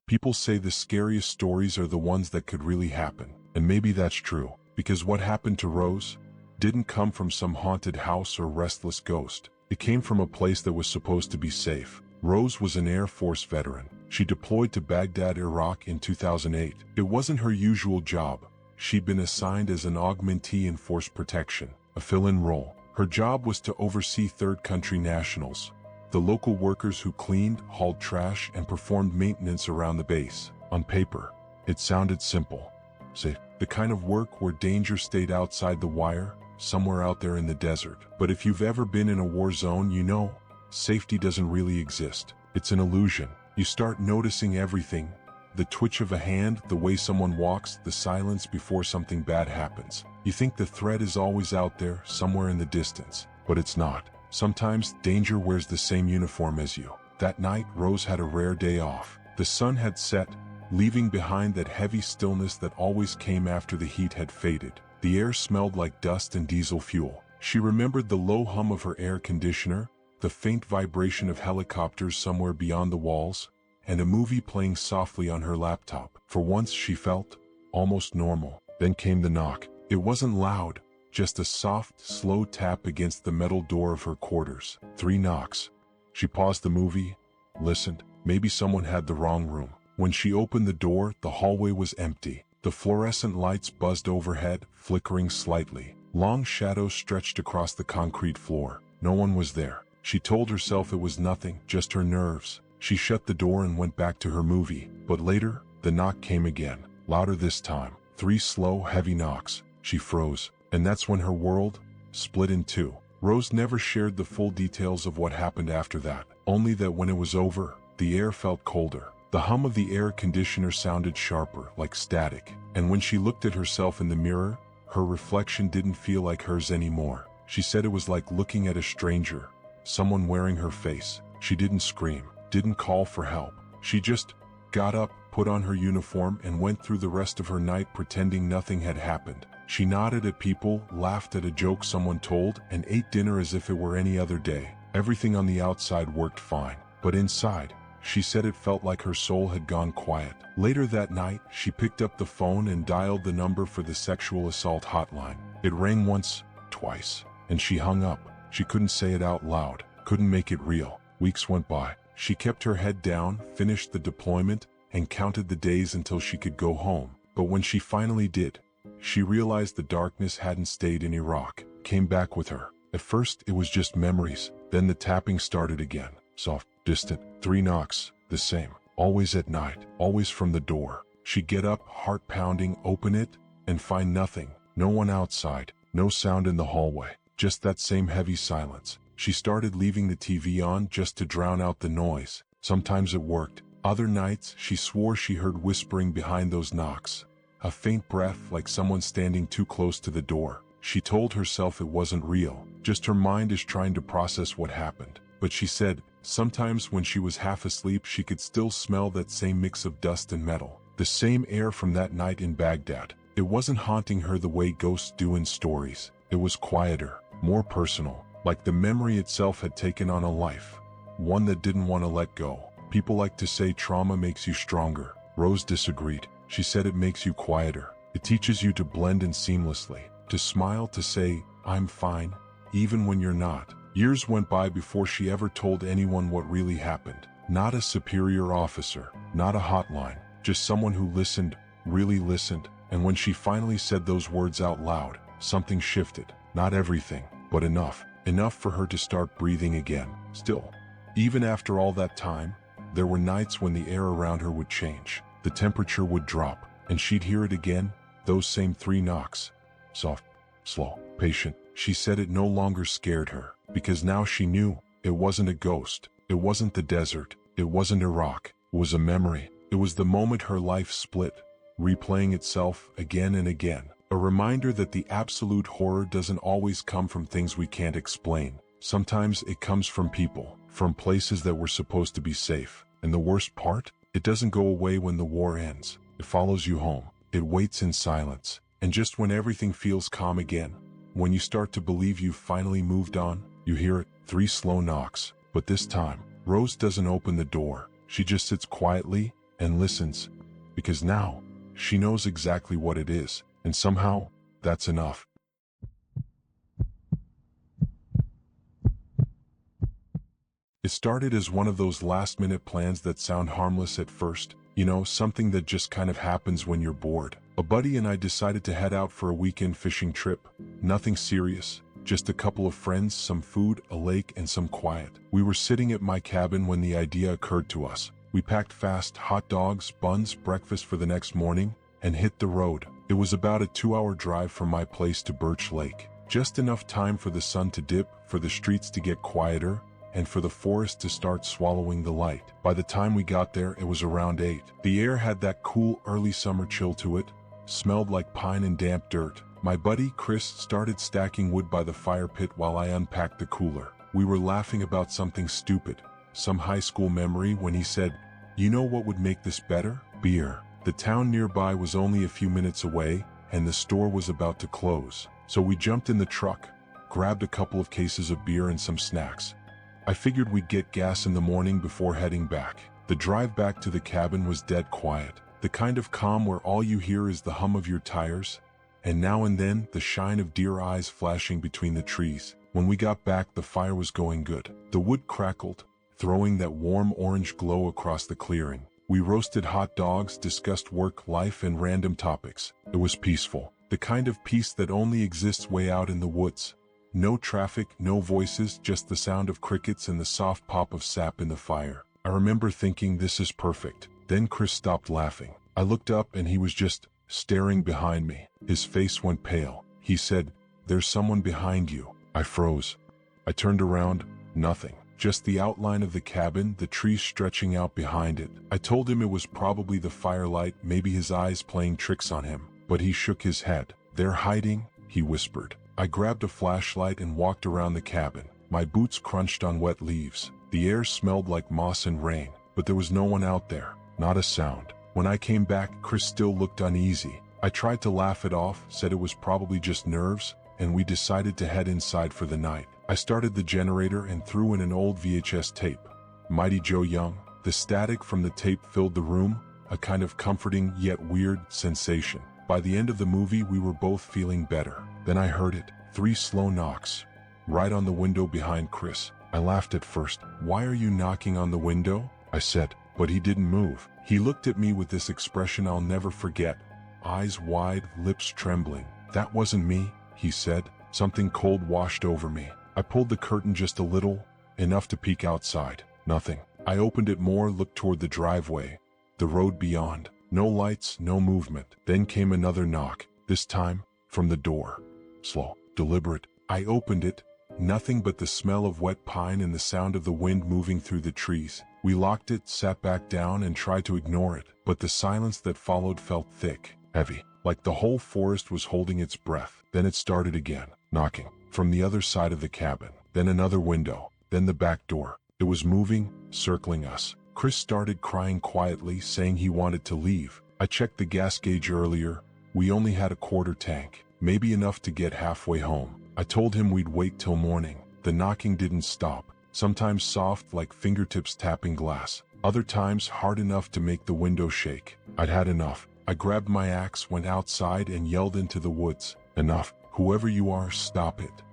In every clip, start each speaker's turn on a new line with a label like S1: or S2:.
S1: People say the scariest stories are the ones that could really happen. And maybe that's true, because what happened to Rose didn't come from some haunted house or restless ghost. It came from a place that was supposed to be safe. Rose was an Air Force veteran. She deployed to Baghdad, Iraq in 2008. It wasn't her usual job. She'd been assigned as an augmentee in force protection, a fill-in role. Her job was to oversee third country nationals, the local workers who cleaned, hauled trash, and performed maintenance around the base. On paper, it sounded simple. Say, the kind of work where danger stayed outside the wire, somewhere out there in the desert. But if you've ever been in a war zone, you know, safety doesn't really exist. It's an illusion. You start noticing everything. The twitch of a hand, the way someone walks, the silence before something bad happens. You think the threat is always out there, somewhere in the distance. But it's not. Sometimes danger wears the same uniform as you. That night, Rose had a rare day off. The sun had set, leaving behind that heavy stillness that always came after the heat had faded. The air smelled like dust and diesel fuel. She remembered the low hum of her air conditioner, the faint vibration of helicopters somewhere beyond the walls, and a movie playing softly on her laptop. For once she felt almost normal. Then came the knock. It wasn't loud, just a soft, slow tap against the metal door of her quarters. 3 knocks. She paused the movie, listened. Maybe someone had the wrong room. When she opened the door, the hallway was empty. The fluorescent lights buzzed overhead, flickering slightly. Long shadows stretched across the concrete floor. No one was there. She told herself it was nothing, just her nerves. She shut the door and went back to her movie. But later, the knock came again, louder this time. 3 slow, heavy knocks. She froze. And that's when her world split in two. Rose never shared the full details of what happened after that. Only that when it was over, the air felt colder. The hum of the air conditioner sounded sharper, like static. And when she looked at herself in the mirror, her reflection didn't feel like hers anymore. She said it was like looking at a stranger, someone wearing her face. She didn't scream, didn't call for help. She just got up, put on her uniform, and went through the rest of her night pretending nothing had happened. She nodded at people, laughed at a joke someone told, and ate dinner as if it were any other day. Everything on the outside worked fine, but inside, she said it felt like her soul had gone quiet. Later that night, she picked up the phone and dialed the number for the sexual assault hotline. It rang once, twice, and she hung up. She couldn't say it out loud, couldn't make it real. Weeks went by. She kept her head down, finished the deployment, and counted the days until she could go home. But when she finally did, she realized the darkness hadn't stayed in Iraq, came back with her. At first, it was just memories. Then the tapping started again. Soft, distant, 3 knocks, the same. Always at night, always from the door. She'd get up, heart pounding, open it, and find nothing. No one outside, no sound in the hallway, just that same heavy silence. She started leaving the TV on just to drown out the noise. Sometimes it worked. Other nights, she swore she heard whispering behind those knocks. A faint breath like someone standing too close to the door. She told herself it wasn't real, just her mind is trying to process what happened. But she said, sometimes when she was half asleep she could still smell that same mix of dust and metal. The same air from that night in Baghdad. It wasn't haunting her the way ghosts do in stories. It was quieter, more personal, like the memory itself had taken on a life. One that didn't want to let go. People like to say trauma makes you stronger. Rose disagreed. She said it makes you quieter. It teaches you to blend in seamlessly, to smile, to say, I'm fine, even when you're not. Years went by before she ever told anyone what really happened. Not a superior officer, not a hotline, just someone who listened, really listened. And when she finally said those words out loud, something shifted. Not everything, but enough. Enough for her to start breathing again. Still, even after all that time, there were nights when the air around her would change. The temperature would drop, and she'd hear it again, those same 3 knocks. Soft, slow, patient. She said it no longer scared her, because now she knew it wasn't a ghost. It wasn't the desert. It wasn't Iraq. It was a memory. It was the moment her life split, replaying itself again and again. A reminder that the absolute horror doesn't always come from things we can't explain. Sometimes it comes from people, from places that were supposed to be safe. And the worst part? It doesn't go away when the war ends. It follows you home. It waits in silence. And just when everything feels calm again, when you start to believe you've finally moved on, you hear it. 3 slow knocks. But this time, Rose doesn't open the door. She just sits quietly, and listens, because now she knows exactly what it is, and somehow that's enough. It started as one of those last-minute plans that sound harmless at first, something that just kind of happens when you're bored. A buddy and I decided to head out for a weekend fishing trip. Nothing serious, just a couple of friends, some food, a lake, and some quiet. We were sitting at my cabin when the idea occurred to us. We packed fast, hot dogs, buns, breakfast for the next morning, and hit the road. It was about a 2-hour drive from my place to Birch Lake. Just enough time for the sun to dip, for the streets to get quieter, and for the forest to start swallowing the light. By the time we got there, it was around 8. The air had that cool early summer chill to it, smelled like pine and damp dirt. My buddy Chris started stacking wood by the fire pit while I unpacked the cooler. We were laughing about something stupid, some high school memory, when he said, "You know what would make this better? Beer." The town nearby was only a few minutes away, and the store was about to close. So we jumped in the truck, grabbed a couple of cases of beer and some snacks. I figured we'd get gas in the morning before heading back. The drive back to the cabin was dead quiet, the kind of calm where all you hear is the hum of your tires, and now and then the shine of deer eyes flashing between the trees. When we got back, the fire was going good. The wood crackled, throwing that warm orange glow across the clearing. We roasted hot dogs, discussed work, life, and random topics. It was peaceful, the kind of peace that only exists way out in the woods. No traffic, no voices, just the sound of crickets and the soft pop of sap in the fire. I remember thinking, this is perfect. Then Chris stopped laughing. I looked up and he was just staring behind me. His face went pale. He said, "There's someone behind you." I froze. I turned around, nothing. Just the outline of the cabin, the trees stretching out behind it. I told him it was probably the firelight, maybe his eyes playing tricks on him. But he shook his head. "They're hiding," he whispered. I grabbed a flashlight and walked around the cabin. My boots crunched on wet leaves. The air smelled like moss and rain, but there was no one out there, not a sound. When I came back, Chris still looked uneasy. I tried to laugh it off, said it was probably just nerves, and we decided to head inside for the night. I started the generator and threw in an old VHS tape. Mighty Joe Young. The static from the tape filled the room, a kind of comforting yet weird sensation. By the end of the movie, we were both feeling better. Then I heard it. 3 slow knocks. Right on the window behind Chris. I laughed at first. "Why are you knocking on the window?" I said, but he didn't move. He looked at me with this expression I'll never forget. Eyes wide, lips trembling. "That wasn't me," he said. Something cold washed over me. I pulled the curtain just a little, enough to peek outside. Nothing. I opened it more, looked toward the driveway, the road beyond. No lights, no movement. Then came another knock, this time from the door. Slow, deliberate. I opened it. Nothing but the smell of wet pine and the sound of the wind moving through the trees. We locked it, sat back down, and tried to ignore it. But the silence that followed felt thick, heavy, like the whole forest was holding its breath. Then it started again, knocking, from the other side of the cabin. Then another window. Then the back door. It was moving, circling us. Chris started crying quietly, saying he wanted to leave. I checked the gas gauge earlier. We only had a quarter tank, maybe enough to get halfway home. I told him we'd wait till morning. The knocking didn't stop, sometimes soft like fingertips tapping glass, other times hard enough to make the window shake. I'd had enough. I grabbed my axe, went outside, and yelled into the woods. "Enough. Whoever you are, stop it."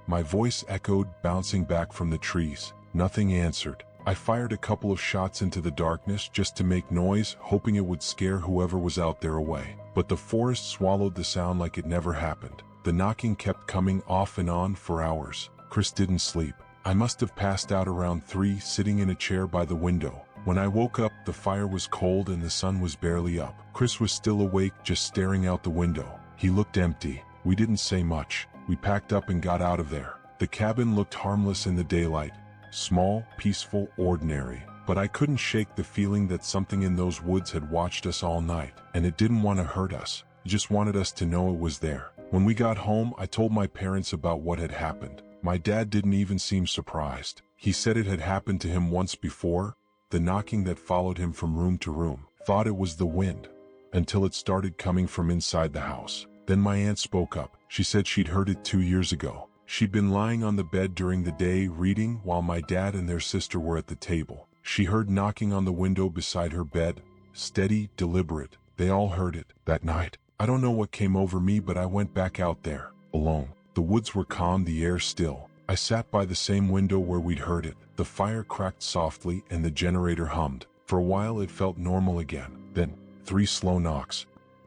S1: My voice echoed, bouncing back from the trees. Nothing answered. I fired a couple of shots into the darkness just to make noise, hoping it would scare whoever was out there away. But the forest swallowed the sound like it never happened. The knocking kept coming off and on for hours. Chris didn't sleep. I must have passed out around 3, sitting in a chair by the window. When I woke up, the fire was cold and the sun was barely up. Chris was still awake, just staring out the window. He looked empty. We didn't say much. We packed up and got out of there. The cabin looked harmless in the daylight. Small, peaceful, ordinary. But I couldn't shake the feeling that something in those woods had watched us all night, and it didn't want to hurt us. It just wanted us to know it was there. When we got home, I told my parents about what had happened. My dad didn't even seem surprised. He said it had happened to him once before, the knocking that followed him from room to room. Thought it was the wind, until it started coming from inside the house. Then my aunt spoke up. She said she'd heard it 2 years ago. She'd been lying on the bed during the day reading while my dad and their sister were at the table. She heard knocking on the window beside her bed, steady, deliberate. They all heard it. That night, I don't know what came over me, but I went back out there, alone. The woods were calm, the air still. I sat by the same window where we'd heard it. The fire cracked softly and the generator hummed. For a while it felt normal again. Then, 3 slow knocks.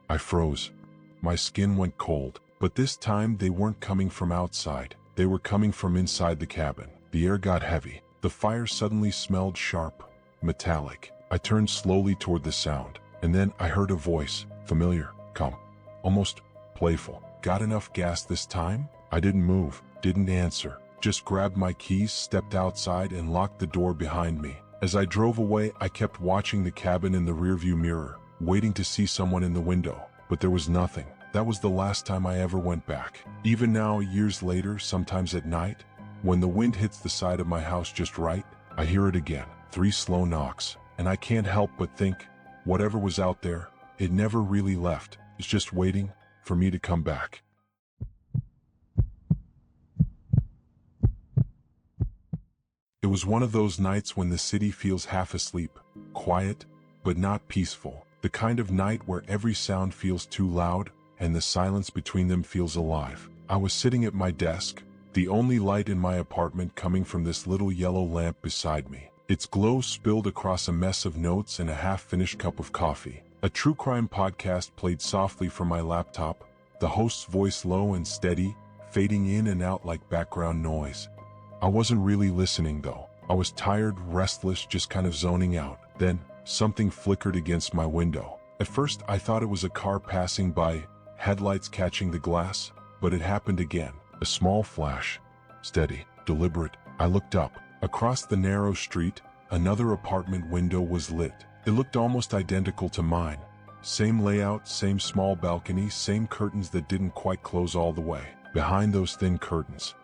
S1: I froze. My skin went cold. But this time they weren't coming from outside. They were coming from inside the cabin. The air got heavy. The fire suddenly smelled sharp, metallic. I turned slowly toward the sound, and then I heard a voice, familiar, calm, almost playful. Got enough gas this time? I didn't move, didn't answer. Just grabbed my keys, stepped outside, and locked the door behind me. As I drove away, I kept watching the cabin in the rearview mirror, waiting to see someone in the window. But there was nothing. That was the last time I ever went back. Even now, years later, sometimes at night, when the wind hits the side of my house just right, I hear it again. 3 slow knocks. And I can't help but think, whatever was out there, it never really left. It's just waiting for me to come back. It was one of those nights when the city feels half asleep, quiet, but not peaceful. The kind of night where every sound feels too loud, and the silence between them feels alive. I was sitting at my desk, the only light in my apartment coming from this little yellow lamp beside me. Its glow spilled across a mess of notes and a half-finished cup of coffee. A true crime podcast played softly from my laptop, the host's voice low and steady, fading in and out like background noise. I wasn't really listening though. I was tired, restless, just kind of zoning out. Then, something flickered against my window. At first, I thought it was a car passing by, headlights catching the glass, but it happened again. A small flash. Steady, deliberate. I looked up. Across the narrow street, another apartment window was lit. It looked almost identical to mine. Same layout, same small balcony, same curtains that didn't quite close all the way. Behind those thin curtains,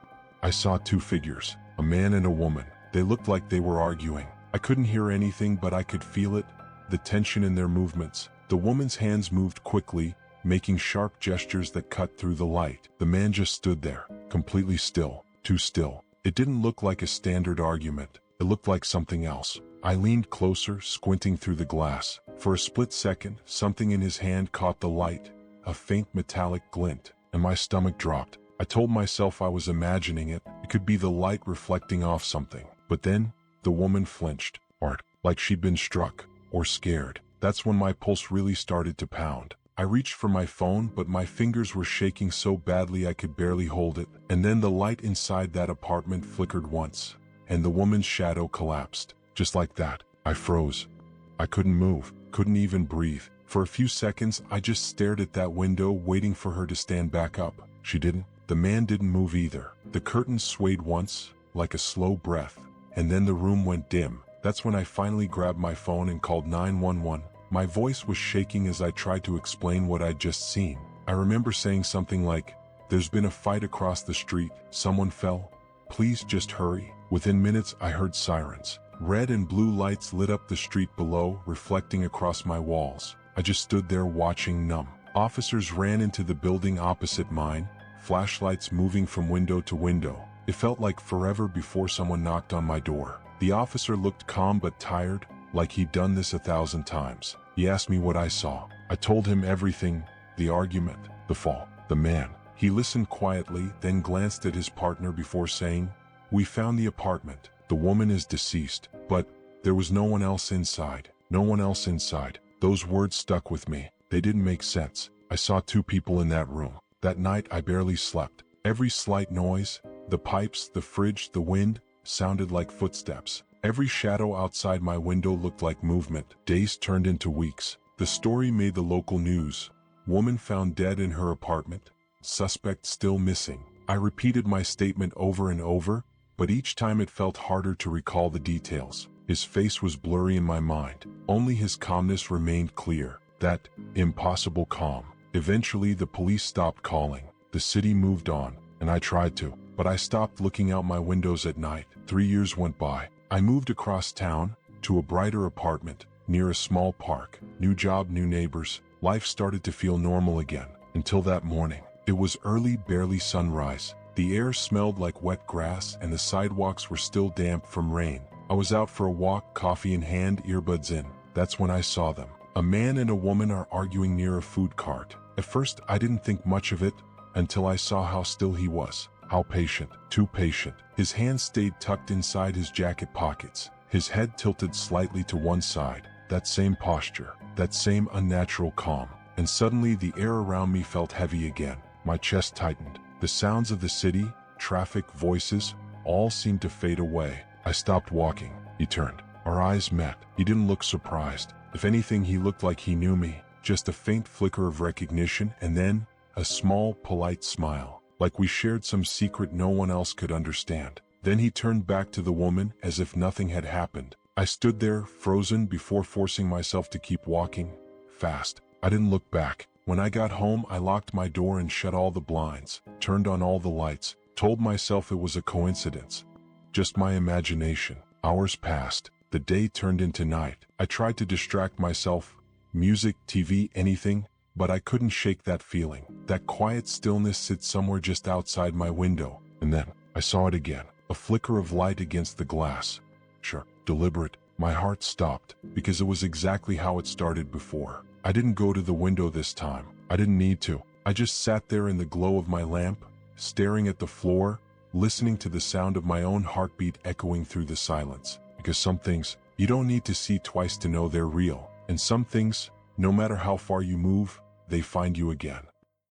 S1: I saw 2 figures, a man and a woman. They looked like they were arguing. I couldn't hear anything, but I could feel it, the tension in their movements. The woman's hands moved quickly, making sharp gestures that cut through the light. The man just stood there, completely still, too still. It didn't look like a standard argument. It looked like something else. I leaned closer, squinting through the glass. For a split second, something in his hand caught the light, a faint metallic glint, and my stomach dropped. I told myself I was imagining it. It could be the light reflecting off something. But then, the woman flinched, like she'd been struck, or scared. That's when my pulse really started to pound. I reached for my phone, but my fingers were shaking so badly I could barely hold it. And then the light inside that apartment flickered once, and the woman's shadow collapsed. Just like that, I froze. I couldn't move, couldn't even breathe. For a few seconds, I just stared at that window, waiting for her to stand back up. She didn't. The man didn't move either. The curtains swayed once, like a slow breath, and then the room went dim. That's when I finally grabbed my phone and called 911. My voice was shaking as I tried to explain what I'd just seen. I remember saying something like, "There's been a fight across the street. Someone fell. Please just hurry." Within minutes, I heard sirens. Red and blue lights lit up the street below, reflecting across my walls. I just stood there watching, numb. Officers ran into the building opposite mine, flashlights moving from window to window. It felt like forever before someone knocked on my door. The officer looked calm but tired, like he'd done this 1,000 times. He asked me what I saw. I told him everything, the argument, the fall, the man. He listened quietly, then glanced at his partner before saying, "We found the apartment. The woman is deceased, but there was no one else inside. No one else inside." Those words stuck with me. They didn't make sense. I saw 2 people in that room. That night I barely slept. Every slight noise, the pipes, the fridge, the wind, sounded like footsteps. Every shadow outside my window looked like movement. Days turned into weeks. The story made the local news. Woman found dead in her apartment. Suspect still missing. I repeated my statement over and over, but each time it felt harder to recall the details. His face was blurry in my mind. Only his calmness remained clear. That impossible calm. Eventually, the police stopped calling. The city moved on, and I tried to, but I stopped looking out my windows at night. 3 years went by. I moved across town, to a brighter apartment, near a small park. New job, new neighbors. Life started to feel normal again, until that morning. It was early, barely sunrise. The air smelled like wet grass, and the sidewalks were still damp from rain. I was out for a walk, coffee in hand, earbuds in. That's when I saw them. A man and a woman are arguing near a food cart. At first, I didn't think much of it until I saw how still he was. How patient, too patient. His hands stayed tucked inside his jacket pockets. His head tilted slightly to one side. That same posture, that same unnatural calm. And suddenly the air around me felt heavy again. My chest tightened. The sounds of the city, traffic, voices, all seemed to fade away. I stopped walking. He turned. Our eyes met. He didn't look surprised. If anything, he looked like he knew me. Just a faint flicker of recognition, and then a small, polite smile, like we shared some secret no one else could understand. Then he turned back to the woman as if nothing had happened. I stood there, frozen, before forcing myself to keep walking. Fast. I didn't look back. When I got home, I locked my door and shut all the blinds, turned on all the lights, told myself it was a coincidence. Just my imagination. Hours passed. The day turned into night. I tried to distract myself. Music, TV, anything. But I couldn't shake that feeling. That quiet stillness sits somewhere just outside my window. And then, I saw it again. A flicker of light against the glass. Sure, deliberate. My heart stopped, because it was exactly how it started before. I didn't go to the window this time. I didn't need to. I just sat there in the glow of my lamp, staring at the floor, listening to the sound of my own heartbeat echoing through the silence. Because some things, you don't need to see twice to know they're real. And some things, no matter how far you move, they find you again.